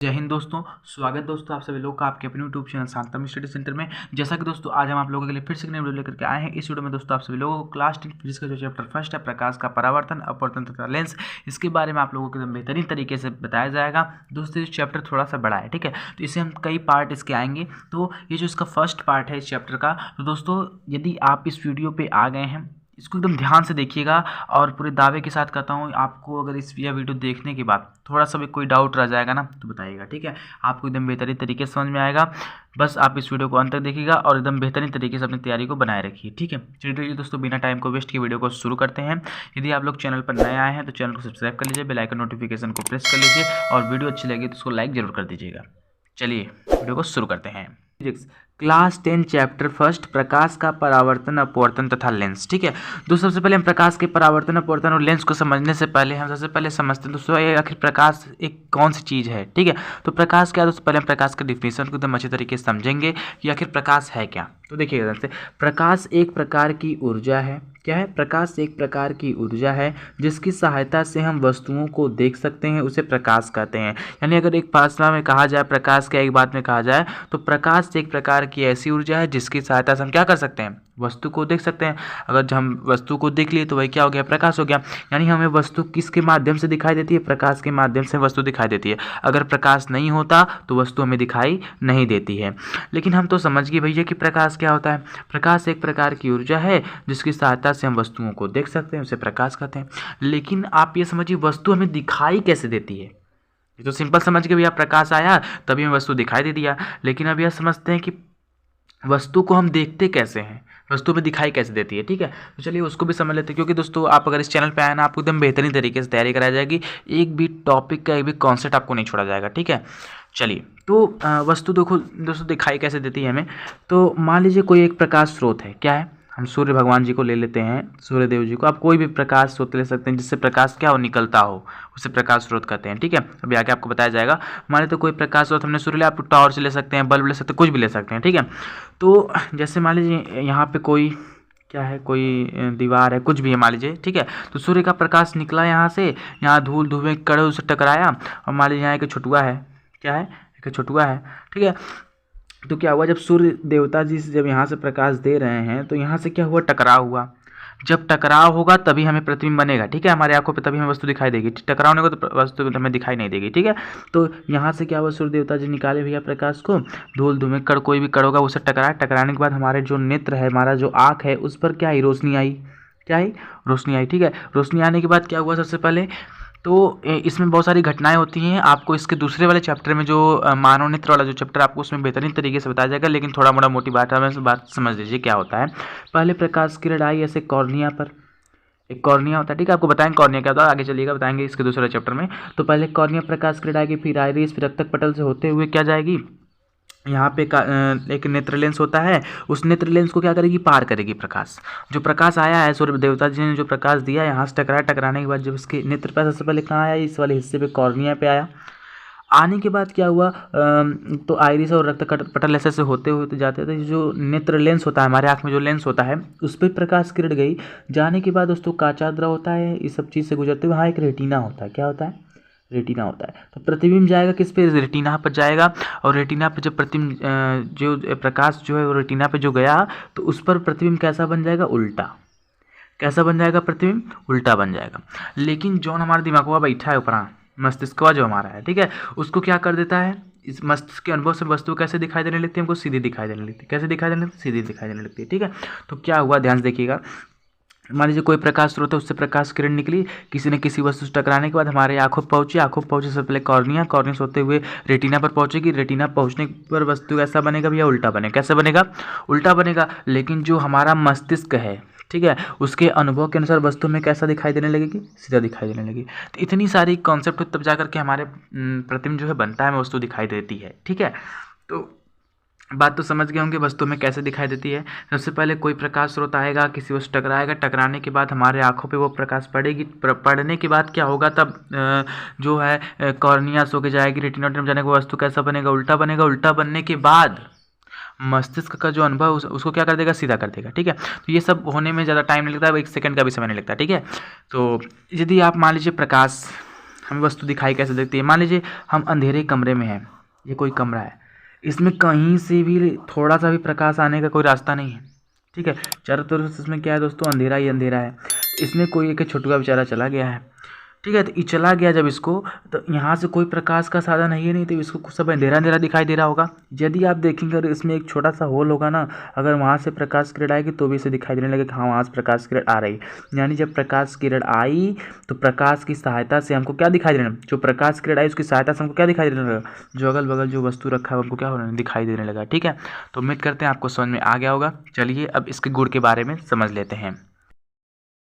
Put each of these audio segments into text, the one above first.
जय हिंद दोस्तों। स्वागत दोस्तों आप सभी लोग का आपके अपने यूट्यूब चैनल शांतम स्टडी सेंटर में। जैसा कि दोस्तों आज हम आप लोगों के लिए फिर से नई वीडियो लेकर के आए हैं। इस वीडियो में दोस्तों आप सभी लोगों को क्लास 10 फिजिक्स का जो चैप्टर फर्स्ट है प्रकाश का परावर्तन अपवर्तन तथा लेंस, इसके बारे में आप लोगों को एकदम बेहतरीन तरीके से बताया जाएगा। दोस्तों इस चैप्टर थोड़ा सा बड़ा है, ठीक है, तो इसे हम कई पार्ट इसके आएंगे। तो ये जो इसका फर्स्ट पार्ट है इस चैप्टर का, तो दोस्तों यदि आप इस वीडियो पर आ गए हैं इसको एकदम ध्यान से देखिएगा और पूरे दावे के साथ कहता हूँ आपको अगर इस यह वीडियो देखने के बाद थोड़ा सा भी कोई डाउट रह जाएगा ना तो बताइएगा, ठीक है। आपको एकदम बेहतरीन तरीके से समझ में आएगा। बस आप इस वीडियो को अंत तक देखिएगा और एकदम बेहतरीन तरीके से अपनी तैयारी को बनाए रखिए, ठीक है। चलिए दोस्तों बिना टाइम को वेस्ट किए वीडियो को शुरू करते हैं। यदि आप लोग चैनल पर नए आए हैं तो चैनल को सब्सक्राइब कर लीजिए, बेल आइकन नोटिफिकेशन को प्रेस कर लीजिए और वीडियो अच्छी लगी तो उसको लाइक जरूर कर दीजिएगा। चलिए वीडियो को शुरू करते हैं। फिजिक्स क्लास 10 चैप्टर फर्स्ट प्रकाश का परावर्तन अपवर्तन तथा लेंस, ठीक है। दोस्तों सबसे पहले हम प्रकाश के परावर्तन अपवर्तन और लेंस को समझने से पहले हम सबसे पहले समझते हैं दोस्तों ये आखिर प्रकाश एक कौन सी चीज़ है, ठीक है। तो प्रकाश क्या है दोस्तों, पहले हम प्रकाश का डिफिनेशन को एकदम अच्छी तरीके से समझेंगे कि आखिर प्रकाश है क्या। तो देखिएगा जैसे प्रकाश एक प्रकार की ऊर्जा है। क्या है? प्रकाश एक प्रकार की ऊर्जा है जिसकी सहायता से हम वस्तुओं को देख सकते हैं, उसे प्रकाश कहते हैं। यानी अगर एक भाषा में कहा जाए प्रकाश क्या एक बात में कहा जाए तो प्रकाश एक प्रकार की ऐसी ऊर्जा है जिसकी सहायता से हम क्या कर सकते हैं, वस्तु को देख सकते हैं। अगर हम वस्तु को देख लिए तो वही क्या हो गया, प्रकाश हो गया। यानी हमें वस्तु किसके माध्यम से दिखाई देती है, प्रकाश के माध्यम से वस्तु दिखाई देती है। अगर प्रकाश नहीं होता तो वस्तु हमें दिखाई नहीं देती है। लेकिन हम तो समझ गए भैया कि प्रकाश क्या होता है। प्रकाश एक प्रकार की ऊर्जा है जिसकी सहायता से हम वस्तुओं को देख सकते हैं, उसे प्रकाश कहते हैं। लेकिन आप ये समझिए वस्तु हमें दिखाई कैसे देती है। ये तो सिंपल समझ के भैया प्रकाश आया तभी हमें वस्तु दिखाई दे दिया। लेकिन अब यह समझते हैं कि वस्तु को हम देखते कैसे हैं, वस्तु में दिखाई कैसे देती है, ठीक है। तो चलिए उसको भी समझ लेते हैं। क्योंकि दोस्तों आप अगर इस चैनल पे आए ना आपको एकदम बेहतरीन तरीके से तैयारी कराई जाएगी, एक भी टॉपिक का एक भी कॉन्सेप्ट आपको नहीं छोड़ा जाएगा, ठीक है। चलिए तो वस्तु देखो दोस्तों दिखाई कैसे देती है हमें। तो मान लीजिए कोई एक प्रकाश स्रोत है, क्या है, हम सूर्य भगवान जी को ले लेते हैं, सूर्य देव जी को। आप कोई भी प्रकाश स्रोत ले सकते हैं जिससे प्रकाश क्या हो निकलता हो, उसे प्रकाश स्रोत कहते हैं, ठीक है। अभी आगे आपको बताया जाएगा। मान लीजिए कोई प्रकाश स्रोत हमने सूर्य लिया, आप टॉर्च ले सकते हैं, बल्ब ले सकते हैं, कुछ भी ले सकते हैं, ठीक है। तो जैसे मान लीजिए यहाँ पे कोई क्या है, कोई दीवार है, कुछ भी है मान लीजिए, ठीक है। तो सूर्य का प्रकाश निकला यहाँ से, यहाँ धूल धुएं कड़े उसे टकराया और मान लीजिए यहाँ एक छोटुआ है, क्या है, एक छोटुआ है, ठीक है। तो क्या हुआ, जब सूर्य देवता जी से जब यहाँ से प्रकाश दे रहे हैं तो यहाँ से क्या हुआ, टकराव हुआ। जब टकराव होगा तभी हमें प्रतिबिंब बनेगा, ठीक है, हमारे आंखों पे तभी हमें वस्तु दिखाई देगी। टकराव नहीं होगा तो वस्तु हमें दिखाई नहीं देगी, ठीक है। तो यहाँ से क्या हुआ, सूर्य देवता जी निकाले भैया प्रकाश को, धूल धुएं कण कोई भी कण होगा उसे टकराया। टकराने के बाद हमारे जो नेत्र है, हमारा जो आँख है, उस पर क्या आई, रोशनी आई, क्या आई, रोशनी आई, ठीक है। रोशनी आने के बाद क्या हुआ, सबसे पहले तो इसमें बहुत सारी घटनाएं होती हैं। आपको इसके दूसरे वाले चैप्टर में जो मानव नेत्र वाला जो चैप्टर आपको उसमें बेहतरीन तरीके से बताया जाएगा। लेकिन थोड़ा मोड़ा मोटी बात है, हमें बात समझ लीजिए क्या होता है। पहले प्रकाश किरण आई ऐसे कॉर्निया पर, एक कॉर्निया होता है, ठीक है, आपको बताएंगे कॉर्निया क्या होता है, आगे चलिएगा बताएंगे इसके दूसरे चैप्टर में। तो पहले कॉर्निया प्रकाश किरण आएगी, फिर आइरिस, फिर रक्तक पटल से होते हुए क्या जाएगी, यहाँ पे एक नेत्र लेंस होता है, उस नेत्र लेंस को क्या करेगी, पार करेगी प्रकाश। जो प्रकाश आया है सूर्य देवता जी ने जो प्रकाश दिया यहाँ से टकराया, टकराने के बाद जब इसके नेत्र पे सबसे पहले कहाँ आया, इस वाले हिस्से पे कॉर्निया पे आया। आने के बाद क्या हुआ, तो आइरिस और रक्त पटल ऐसे होते होते जाते थे। जो नेत्र लेंस होता है, हमारे आँख में जो लेंस होता है उस पर प्रकाश किरण गई। जाने के बाद दोस्तों काचाद्रा होता है, इस सब चीज़ से गुजरते हुए वहाँ एक रेटिना होता है, क्या होता है, रेटिना होता है। तो प्रतिबिंब जाएगा किस पे, रेटिना पर जाएगा। और रेटिना पे जब प्रतिबिंब जो प्रकाश जो है वो रेटिना पे जो गया तो उस पर प्रतिबिंब कैसा बन जाएगा, उल्टा। कैसा बन जाएगा, प्रतिबिंब उल्टा बन जाएगा। लेकिन जो हमारा दिमाग बैठा है ऊपर, मस्तिष्क जो हमारा है, ठीक है, उसको क्या कर देता है, इस मस्तिष्क के अनुभव से वस्तु कैसे दिखाई देने लगती है, हमको सीधी दिखाई देने लगती है। कैसे दिखाई देने लगती है, सीधी दिखाई देने लगती है, ठीक है। तो क्या हुआ, ध्यान से देखिएगा। मान लीजिए कोई प्रकाश स्रोत है, उससे प्रकाश किरण निकली, किसी न किसी वस्तु से टकराने के बाद हमारे आंखों पहुंची, आंखों पहुंचे से पहले कॉर्निया, कॉर्निया से होते हुए रेटिना पर पहुंचेगी। रेटिना पहुंचने पर वस्तु कैसा बनेगा भैया, उल्टा बनेगा। कैसे बनेगा, उल्टा बनेगा। लेकिन जो हमारा मस्तिष्क है, ठीक है, उसके अनुभव के अनुसार वस्तु में कैसा दिखाई देने लगेगी, सीधा दिखाई देने लगेगी। तो इतनी सारी कॉन्सेप्ट तब जा करके हमारे प्रतिबिंब जो है बनता है, हमें वस्तु दिखाई देती है, ठीक है। तो बात तो समझ गए होंगे वस्तु में कैसे दिखाई देती है। सबसे पहले कोई प्रकाश स्रोत आएगा, किसी वस्तु टकराएगा, टकराने के बाद हमारे आंखों पे वो प्रकाश पड़ेगी। पड़ने के बाद क्या होगा, तब जो है कॉर्निया सो के जाएगी, रेटिना जाने के वस्तु कैसा बनेगा, उल्टा बनेगा। उल्टा बनने के बाद मस्तिष्क का जो अनुभव उसको क्या कर देगा, सीधा कर देगा, ठीक है। तो ये सब होने में ज़्यादा टाइम नहीं लगता है, 1 सेकंड का भी समय नहीं लगता, ठीक है। तो यदि आप मान लीजिए प्रकाश हमें वस्तु दिखाई कैसे देती है। मान लीजिए हम अंधेरे कमरे में हैं, ये कोई कमरा है, इसमें कहीं से भी थोड़ा सा भी प्रकाश आने का कोई रास्ता नहीं है, ठीक है। चारों तरफ से इसमें क्या है दोस्तों, अंधेरा ही अंधेरा है। इसमें कोई एक छोटुआ बेचारा चला गया है, ठीक है। तो ये चला गया जब इसको, तो यहाँ से कोई प्रकाश का साधन है ही नहीं, तो इसको सब अंधेरा अंधेरा दिखाई दे रहा होगा। यदि आप देखेंगे अगर इसमें एक छोटा सा होल होगा ना, अगर वहाँ से प्रकाश किरण आएगी तो भी इसे दिखाई देने लगेगा, हाँ वहाँ से प्रकाश किरण आ रही। यानी जब प्रकाश किरण आई तो प्रकाश की सहायता से हमको क्या दिखाई देना, जो प्रकाश किरण आई उसकी सहायता से हमको क्या दिखाई देने लगा, जो अगल बगल जो वस्तु रखा है हमको क्या होने दिखाई देने लगा, ठीक है। तो उम्मीद करते हैं आपको समझ में आ गया होगा। चलिए अब इसके गुण के बारे में समझ लेते हैं।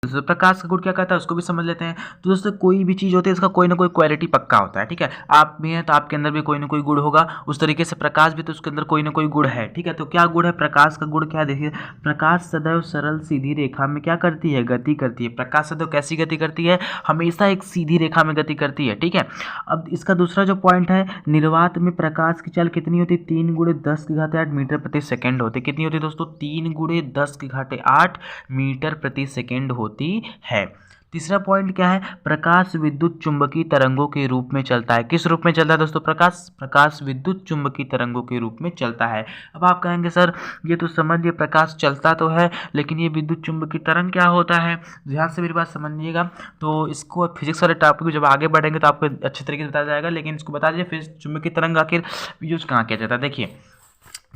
तो प्रकाश का गुण क्या कहता है उसको भी समझ लेते हैं। तो दोस्तों कोई भी चीज़ होती है इसका कोई ना कोई क्वालिटी पक्का होता है, ठीक है। आप भी हैं तो आपके अंदर भी कोई ना कोई गुण होगा, उस तरीके से प्रकाश भी तो उसके अंदर कोई ना कोई गुण है, ठीक है। तो क्या गुण है प्रकाश का? गुण क्या है देखिए, प्रकाश सदैव सरल सीधी रेखा में क्या करती है, गति करती है। प्रकाश सदैव कैसी गति करती है, हमेशा एक सीधी रेखा में गति करती है, ठीक है। अब इसका दूसरा जो पॉइंट है, निर्वात में प्रकाश की चाल कितनी होती है, 3 × 10⁸ मीटर प्रति सेकेंड होती है। कितनी होती है दोस्तों, 3 × 10⁸ मीटर प्रति सेकेंड होती है। तीसरा पॉइंट क्या है, प्रकाश विद्युत चुंबकीय तरंगों के रूप में चलता है। किस रूप में चलता है दोस्तों, प्रकाश विद्युत चुंबकीय तरंगों के रूप में चलता है। अब आप कहेंगे सर ये तो समझ लिए प्रकाश चलता तो है, लेकिन ये विद्युत चुंबकीय तरंग क्या होता है, ध्यान से मेरी बात समझिएगा। तो इसको फिजिक्स वाले टॉपिक जब आगे बढ़ेंगे तो आपको अच्छे तरीके से बताया जाएगा, लेकिन इसको बता दीजिए फिर चुंबकीय तरंग आखिर यूज कहाँ किया जाता है। देखिए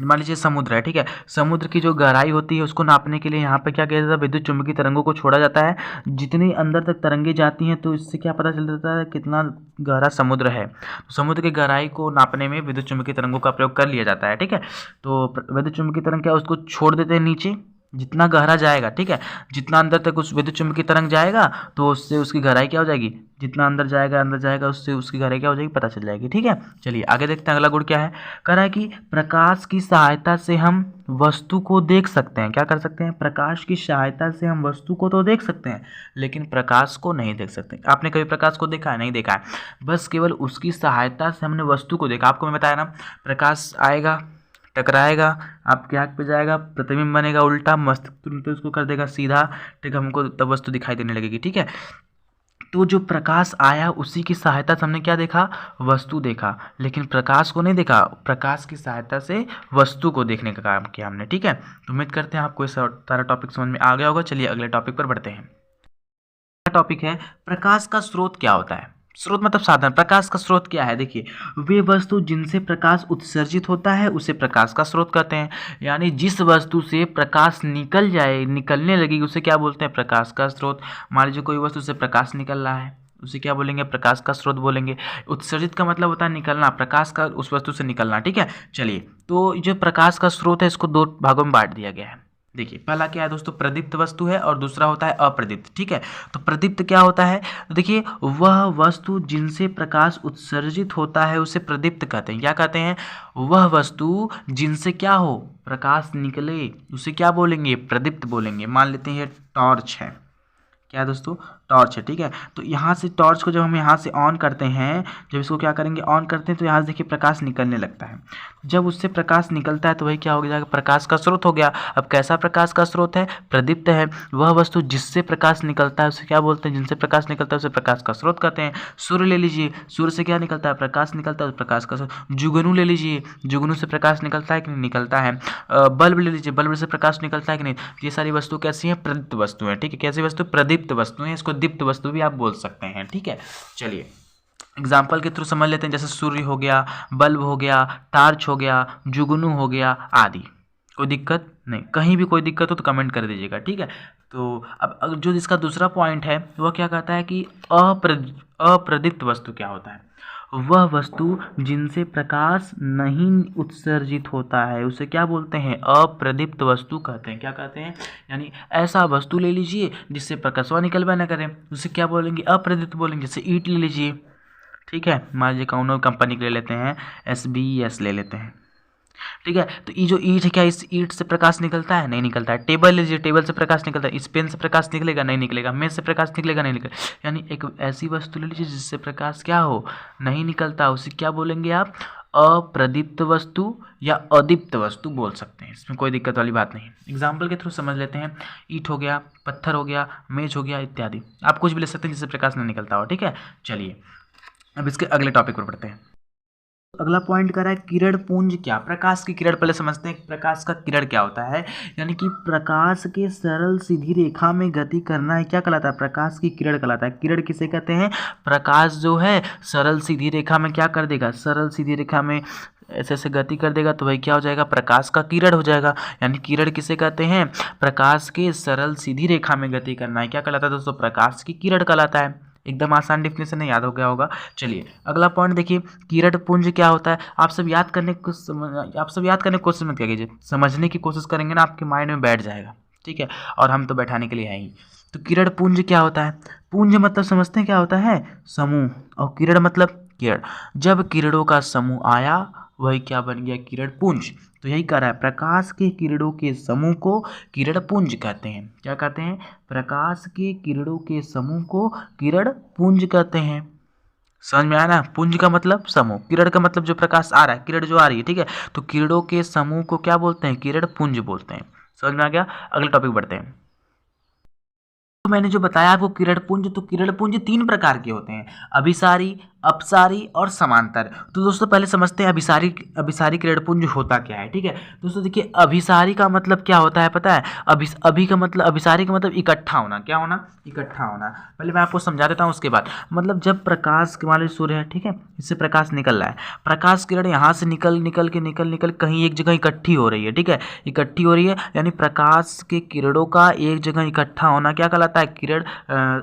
मान लीजिए समुद्र है, ठीक है। समुद्र की जो गहराई होती है उसको नापने के लिए यहाँ पे क्या किया जाता है, विद्युत चुंबकीय तरंगों को छोड़ा जाता है। जितनी अंदर तक तरंगे जाती हैं तो इससे क्या पता चल जाता है कितना गहरा समुद्र है। तो समुद्र की गहराई को नापने में विद्युत चुंबकीय तरंगों का प्रयोग कर लिया जाता है, ठीक है। तो विद्युत चुंबकीय तरंग क्या उसको छोड़ देते हैं नीचे, जितना गहरा जाएगा, ठीक है, जितना अंदर तक उस विद्युत चुंबकीय तरंग जाएगा तो उससे उसकी गहराई क्या हो जाएगी, जितना अंदर जाएगा उससे उसकी गहराई क्या हो जाएगी, पता चल जाएगी, ठीक है। चलिए आगे देखते हैं अगला गुण क्या है। कह रहा है कि प्रकाश की सहायता से हम वस्तु को देख सकते हैं। क्या कर सकते हैं, प्रकाश की सहायता से हम वस्तु को तो देख सकते हैं लेकिन प्रकाश को नहीं देख सकते। आपने कभी प्रकाश को देखा है, नहीं देखा है, बस केवल उसकी सहायता से हमने वस्तु को देखा। आपको मैं बताया ना, प्रकाश आएगा, टकराएगा, आपके आँख पे जाएगा, प्रतिबिंब बनेगा उल्टा, मस्तिष्क तुरंत उसको कर देगा सीधा, ठीक है, हमको तब वस्तु दिखाई देने लगेगी, ठीक है। तो जो प्रकाश आया उसी की सहायता से हमने क्या देखा, वस्तु देखा, लेकिन प्रकाश को नहीं देखा। प्रकाश की सहायता से वस्तु को देखने का काम किया हमने, ठीक है। तो उम्मीद करते हैं आपको सारा टॉपिक समझ में आ गया होगा। चलिए अगले टॉपिक पर बढ़ते हैं। टॉपिक है प्रकाश का स्रोत क्या होता है। स्रोत मतलब साधन। प्रकाश का स्रोत क्या है, देखिए वे वस्तु जिनसे प्रकाश उत्सर्जित होता है उसे प्रकाश का स्रोत कहते हैं। यानी जिस वस्तु से प्रकाश निकलने लगेगी उसे क्या बोलते हैं, प्रकाश का स्रोत। मान लीजिए कोई वस्तु से प्रकाश निकल रहा है उसे क्या बोलेंगे, प्रकाश का स्रोत बोलेंगे। उत्सर्जित का मतलब होता है निकलना, प्रकाश का उस वस्तु से निकलना, ठीक है। चलिए तो जो प्रकाश का स्रोत है इसको 2 भागों में बांट दिया गया है। देखिए पहला क्या है दोस्तों, प्रदीप्त वस्तु है और दूसरा होता है अप्रदीप्त, ठीक है। तो प्रदीप्त क्या होता है, तो देखिए वह वस्तु जिनसे प्रकाश उत्सर्जित होता है उसे प्रदीप्त कहते हैं। क्या कहते हैं, वह वस्तु जिनसे क्या हो, प्रकाश निकले उसे क्या बोलेंगे, प्रदीप्त बोलेंगे। मान लेते हैं ये टॉर्च है, क्या है दोस्तों, टॉर्च है, ठीक है। तो यहाँ से टॉर्च को जब हम यहाँ से ऑन करते हैं, जब इसको क्या करेंगे, ऑन करते हैं, तो यहाँ से देखिए प्रकाश निकलने लगता है। जब उससे प्रकाश निकलता है तो वही क्या हो गया, प्रकाश का स्रोत हो गया। अब कैसा प्रकाश का स्रोत है, प्रदीप्त है। वह वस्तु जिससे प्रकाश निकलता है उसे क्या बोलते हैं, जिनसे प्रकाश निकलता है उसे प्रकाश का स्रोत कहते हैं। सूर्य ले लीजिए, सूर्य से क्या निकलता है, प्रकाश निकलता है, प्रकाश का स्रोत। जुगनू ले लीजिए, जुगनू से प्रकाश निकलता है कि नहीं, निकलता है। बल्ब ले लीजिए, बल्ब से प्रकाश निकलता है कि नहीं। ये सारी वस्तु कैसी हैं, प्रदीप्त वस्तु हैं, ठीक है। कैसी वस्तु, प्रदीप्त वस्तु हैं, इसको दीप्त वस्तु भी आप बोल सकते हैं, ठीक है। चलिए एग्जाम्पल के थ्रू समझ लेते हैं, जैसे सूर्य हो गया, बल्ब हो गया, टार्च हो गया, जुगनू हो गया आदि। कोई दिक्कत नहीं, कहीं भी कोई दिक्कत हो तो कमेंट कर दीजिएगा, ठीक है। तो अब जो इसका दूसरा पॉइंट है वह क्या कहता है कि अप्रदीप्त वस्तु क्या होता है, वह वस्तु जिनसे प्रकाश नहीं उत्सर्जित होता है उसे क्या बोलते हैं, अप्रदीप्त वस्तु कहते हैं। क्या कहते हैं, यानी ऐसा वस्तु ले लीजिए जिससे प्रकाशवा निकलवा न करें, उसे क्या बोलेंगे, अप्रदीप्त बोलेंगे। जैसे ईंट ले लीजिए, ठीक है, मान लीजिए कौन कंपनी के ले लेते हैं, SBES ले लेते हैं, ठीक है। तो ये जो ईंट है, क्या इस ईंट से प्रकाश निकलता है, नहीं निकलता है। टेबल लीजिए, टेबल से प्रकाश निकलता है, इस पेन से प्रकाश निकलेगा, नहीं निकलेगा। मेज से प्रकाश निकलेगा, नहीं निकलेगा। यानी एक ऐसी वस्तु ले लीजिए जिससे प्रकाश क्या हो, नहीं निकलता, उसे क्या बोलेंगे आप, अप्रदीप्त वस्तु या अदीप्त वस्तु बोल सकते हैं। इसमें कोई दिक्कत वाली बात नहीं। एग्जाम्पल के थ्रू समझ लेते हैं। ईंट हो गया, पत्थर हो गया, मेज हो गया इत्यादि, आप कुछ भी ले सकते हैं जिससे प्रकाश नहीं निकलता हो, ठीक है। चलिए अब इसके अगले टॉपिक पर पढ़ते हैं। अगला पॉइंट कर रहा है किरण पुंज क्या। प्रकाश की किरण पहले समझते हैं प्रकाश का किरण क्या होता है। यानी कि प्रकाश के सरल सीधी रेखा में गति करना है, क्या कहलाता है, प्रकाश की किरण कहलाता है। किरण किसे कहते हैं, प्रकाश जो है सरल सीधी रेखा में क्या कर देगा, सरल सीधी रेखा में ऐसे ऐसे गति कर देगा तो भाई क्या हो जाएगा, प्रकाश का किरण हो जाएगा। यानी किरण किसे कहते हैं, प्रकाश के सरल सीधी रेखा में गति करना है, क्या कहलाता है दोस्तों, प्रकाश की किरण कहलाता है। एकदम आसान डिफिनेशन है, याद हो गया होगा। चलिए अगला पॉइंट देखिए, किरण पुंज क्या होता है। आप सब याद करने की कोशिश मत कीजिए, समझने की कोशिश करेंगे ना आपके माइंड में बैठ जाएगा, ठीक है। और हम तो बैठाने के लिए हैं ही। तो किरण पुंज क्या होता है, पुंज मतलब समझते हैं क्या होता है, समूह, और किरण मतलब किरण। जब किरणों का समूह आया वही क्या बन गया, किरण पुंज। तो यही कह रहा है प्रकाश के किरणों के समूह को किरण पुंज कहते हैं। क्या कहते हैं, प्रकाश के किरणों के समूह को किरण पुंज कहते हैं। समझ में आया ना, पुंज का मतलब समूह, किरण का मतलब जो प्रकाश आ रहा है, किरण जो आ रही है, ठीक है। तो किरणों के समूह को क्या बोलते हैं, किरण पुंज बोलते हैं। समझ में आ गया। अगले टॉपिक बढ़ते हैं। तो मैंने जो बताया आपको किरण पुंज, तो किरण पुंज 3 प्रकार के होते हैं, अभिसारी, अपसारी और समांतर। तो दोस्तों पहले समझते हैं अभिसारी किरण पुंज होता क्या है, ठीक है। दोस्तों देखिए अभिसारी का मतलब क्या होता है पता है, अभिसारी का मतलब इकट्ठा होना, क्या होना, इकट्ठा होना। पहले मैं आपको समझा देता हूँ उसके बाद। मतलब जब प्रकाश मान लीजिए सूर्य है, ठीक है, इससे प्रकाश निकल रहा है, प्रकाश किरण यहाँ से निकल कहीं एक जगह इकट्ठी हो रही है, ठीक है, इकट्ठी हो रही है, यानी प्रकाश के किरणों का एक जगह इकट्ठा होना क्या कहलाता है, किरण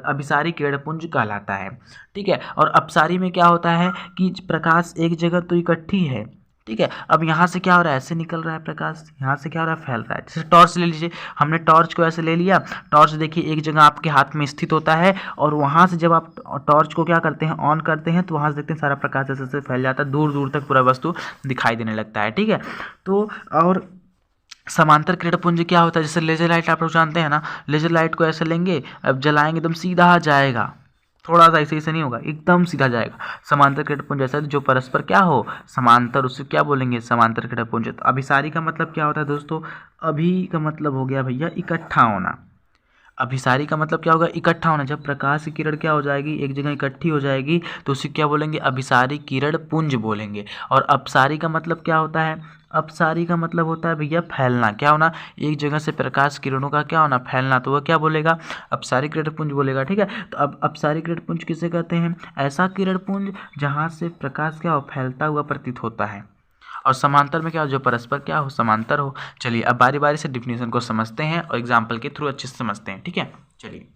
अभिसारी किरण पुंज कहलाता है, ठीक है। और अपसारी में क्या होता है कि प्रकाश एक जगह तो इकट्ठी है, ठीक है। अब यहाँ से क्या हो रहा है, ऐसे निकल रहा है प्रकाश, यहाँ से क्या हो रहा है, फैल रहा है। जैसे टॉर्च ले लीजिए, हमने टॉर्च को ऐसे ले लिया, टॉर्च देखिए एक जगह आपके हाथ में स्थित होता है, और वहाँ से जब आप टॉर्च को क्या करते हैं, ऑन करते हैं, तो वहाँ से देखते हैं सारा प्रकाश ऐसे ऐसे फैल जाता है, दूर दूर तक पूरा वस्तु दिखाई देने लगता है, ठीक है। तो और समांतर किरण पुंज क्या होता है, जैसे लेजर लाइट आप लोग जानते हैं ना, लेजर लाइट को ऐसे लेंगे, अब जलाएंगे एकदम सीधा जाएगा, थोड़ा सा ऐसे नहीं होगा, एकदम सीधा जाएगा। समांतर किरण पुंज जैसा जो परस्पर क्या हो, समांतर, उससे क्या बोलेंगे, समांतर किरण पुंज। तो अभिसारी का मतलब क्या होता है दोस्तों, अभी का मतलब हो गया भैया इकट्ठा होना, अभिसारी का मतलब क्या होगा, इकट्ठा होना। जब प्रकाश की किरण क्या हो जाएगी, एक जगह इकट्ठी हो जाएगी तो उसे क्या बोलेंगे, अभिसारी किरण पुंज बोलेंगे। और अपसारी का मतलब क्या होता है, अपसारी का मतलब होता है भैया फैलना, क्या होना, एक जगह से प्रकाश किरणों का क्या होना, फैलना, तो वह क्या बोलेगा, अपसारी किरण पुंज बोलेगा, ठीक है। तो अब अपसारी किरण पुंज किसे कहते हैं, ऐसा किरण पुंज जहाँ से प्रकाश क्या हो, फैलता हुआ प्रतीत होता है। और समांतर में क्या हो, जो परस्पर क्या हो, समांतर हो। चलिए अब बारी बारी से डिफिनेशन को समझते हैं और एग्जाम्पल के थ्रू अच्छे से समझते हैं, ठीक है। चलिए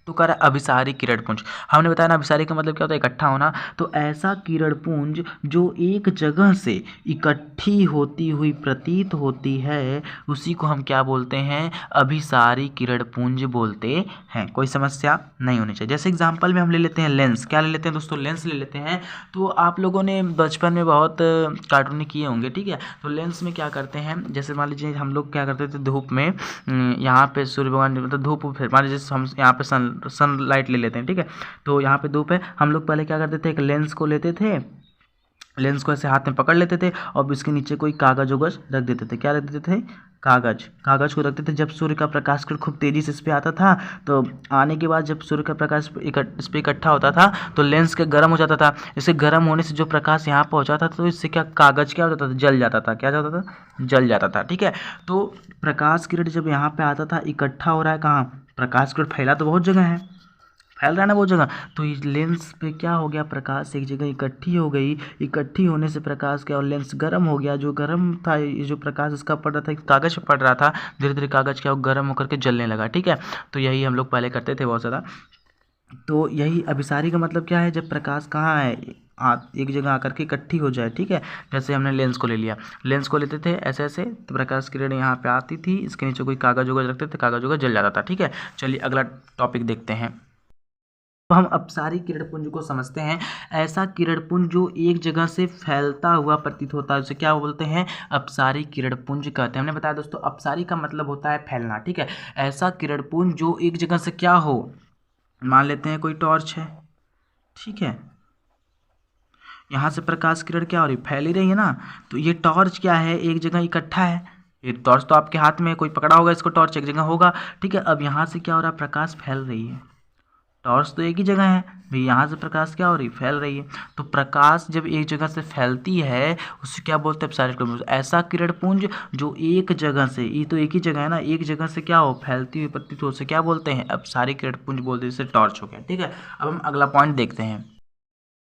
तो कह रहा है अभिसारी किरण पुंज, हमने बताया ना अभिसारी का मतलब क्या होता है, इकट्ठा होना। तो ऐसा किरण पुंज जो एक जगह से इकट्ठी होती हुई प्रतीत होती है, उसी को हम क्या बोलते हैं, अभिसारी किरण पुंज बोलते हैं। कोई समस्या नहीं होनी चाहिए। जैसे एग्जांपल में हम ले लेते हैं लेंस, क्या ले लेते हैं दोस्तों, लेंस ले लेते हैं। तो आप लोगों ने बचपन में बहुत कार्टून किए होंगे, ठीक है। तो लेंस में क्या करते हैं, जैसे मान लीजिए हम लोग क्या करते थे, धूप में यहाँ पे सूर्य भगवान मतलब धूप, फिर मान लीजिए हम यहाँ पे सनलाइट ले लेते हैं, ठीक है। तो यहाँ पे धूप है, हम लोग पहले क्या करते थे, एक लेंस को लेते थे, लेंस को ऐसे हाथ में पकड़ लेते थे और इसके नीचे कोई कागज वगज रख देते थे, क्या रख देते थे, कागज को रखते थे। जब सूर्य का प्रकाश खूब तेज़ी से इस पर आता था, तो आने के बाद जब सूर्य का प्रकाश इस पर इकट्ठा होता था तो लेंस के गर्म हो जाता था। इससे गर्म होने से जो प्रकाश यहाँ पहुँचा था तो इससे क्या, कागज क्या होता था, जल जाता था, क्या जाता था, जल जाता था, ठीक है। तो प्रकाश किरण जब यहाँ पे आता था, इकट्ठा हो रहा है कहाँ, प्रकाश किरण फैला तो बहुत जगह है, फैल रहा है ना वो जगह, तो इस लेंस पे क्या हो गया, प्रकाश एक जगह इकट्ठी हो गई, इकट्ठी होने से प्रकाश क्या, और लेंस गर्म हो गया, जो गर्म था, ये जो प्रकाश इसका पड़ रहा था, कागज पे पड़ रहा था, धीरे धीरे कागज क्या हो, गर्म होकर के जलने लगा, ठीक है। तो यही हम लोग पहले करते थे बहुत ज़्यादा। तो यही अभिसारी का मतलब क्या है, जब प्रकाश कहाँ है, एक जगह आकर के इकट्ठी हो जाए, ठीक है। जैसे हमने लेंस को ले लिया, लेंस को लेते थे ऐसे ऐसे, तो प्रकाश किरण यहाँ पे आती थी, इसके नीचे कोई कागज वगज रखते थे, कागज वगज जल जाता था, ठीक है। चलिए अगला टॉपिक देखते हैं। तो हम अपसारी किरण पुंज को समझते हैं, ऐसा किरण पुंज जो एक जगह से फैलता हुआ प्रतीत होता है, उसे क्या बोलते हैं, अपसारी किरण पुंज कहते हैं। हमने बताया दोस्तों अपसारी का मतलब होता है फैलना, ठीक है। ऐसा किरण पुंज जो एक जगह से क्या हो, मान लेते हैं कोई टॉर्च है, ठीक है, यहाँ से प्रकाश किरण क्या हो रही, फैल ही रही है ना, तो ये टॉर्च क्या है, एक जगह इकट्ठा है। ये टॉर्च तो आपके हाथ में कोई पकड़ा होगा इसको, टॉर्च एक जगह होगा, ठीक है। अब यहाँ से क्या हो रहा है, प्रकाश फैल रही है, टॉर्च तो एक ही जगह है भाई, यहाँ से प्रकाश क्या हो रही, फैल रही है। तो प्रकाश जब एक जगह से फैलती है उसे क्या बोलते हैं, एब्सॉल्यूट किरण। ऐसा किरण पुंज जो एक जगह से, ये तो एक ही जगह है ना, एक जगह से क्या हो, फैलती हुई प्रतीत हो, उसे क्या बोलते हैं, अब सारे किरण पुंज बोलते हैं। जैसे टॉर्च हो गया, ठीक है। अब हम अगला पॉइंट देखते हैं,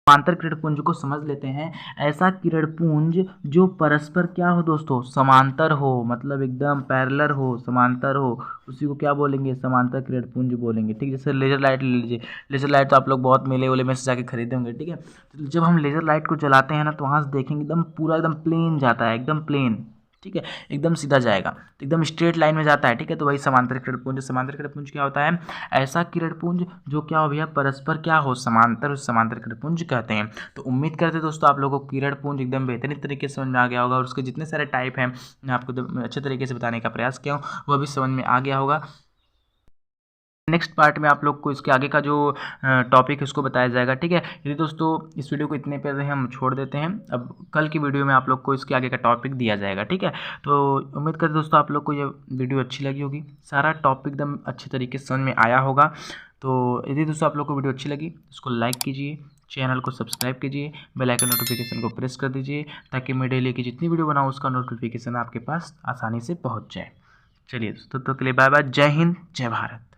समांतर किरणपुंज को समझ लेते हैं। ऐसा किरणपुंज जो परस्पर क्या हो दोस्तों, समांतर हो, मतलब एकदम पैरेलल हो, समांतर हो, उसी को क्या बोलेंगे, समांतर किरणपुंज बोलेंगे, ठीक है। जैसे लेजर लाइट ले लीजिए, लेजर लाइट तो आप लोग बहुत मेले वेले में से जाके खरीदे होंगे, ठीक है। तो जब हम लेजर लाइट को जलाते हैं ना, तो वहाँ से देखेंगे एकदम पूरा एकदम प्लेन जाता है, एकदम प्लेन, ठीक है, एकदम सीधा जाएगा, तो एकदम स्ट्रेट लाइन में जाता है, ठीक है। तो वही समांतर किरणपुंज। समांतर किरणपुंज क्या होता है, ऐसा किरणपुंज जो क्या हो भैया, परस्पर क्या हो, समांतर, उस समांतर किरणपुंज कहते हैं। तो उम्मीद करते हैं दोस्तों आप लोगों को किरणपुंज एकदम बेहतरीन तरीके से समझ में आ गया होगा, और उसके जितने सारे टाइप हैं मैं आपको अच्छे तरीके से बताने का प्रयास किया हूँ, वो भी समझ में आ गया होगा। नेक्स्ट पार्ट में आप लोग को इसके आगे का जो टॉपिक है उसको बताया जाएगा, ठीक है। यदि दोस्तों इस वीडियो को इतने पे हम छोड़ देते हैं, अब कल की वीडियो में आप लोग को इसके आगे का टॉपिक दिया जाएगा, ठीक है। तो उम्मीद करते दोस्तों आप लोग को ये वीडियो अच्छी लगी होगी, सारा टॉपिक एकदम अच्छे तरीके से समझ में आया होगा। तो यदि दोस्तों आप लोग को वीडियो अच्छी लगी उसको लाइक कीजिए, चैनल को सब्सक्राइब कीजिए, बेल आइकन नोटिफिकेशन को प्रेस कर दीजिए, ताकि मैं डेली की जितनी वीडियो बनाऊँ उसका नोटिफिकेशन आपके पास आसानी से पहुँच जाए। चलिए दोस्तों, तो के लिए बाय बाय, जय हिंद, जय भारत।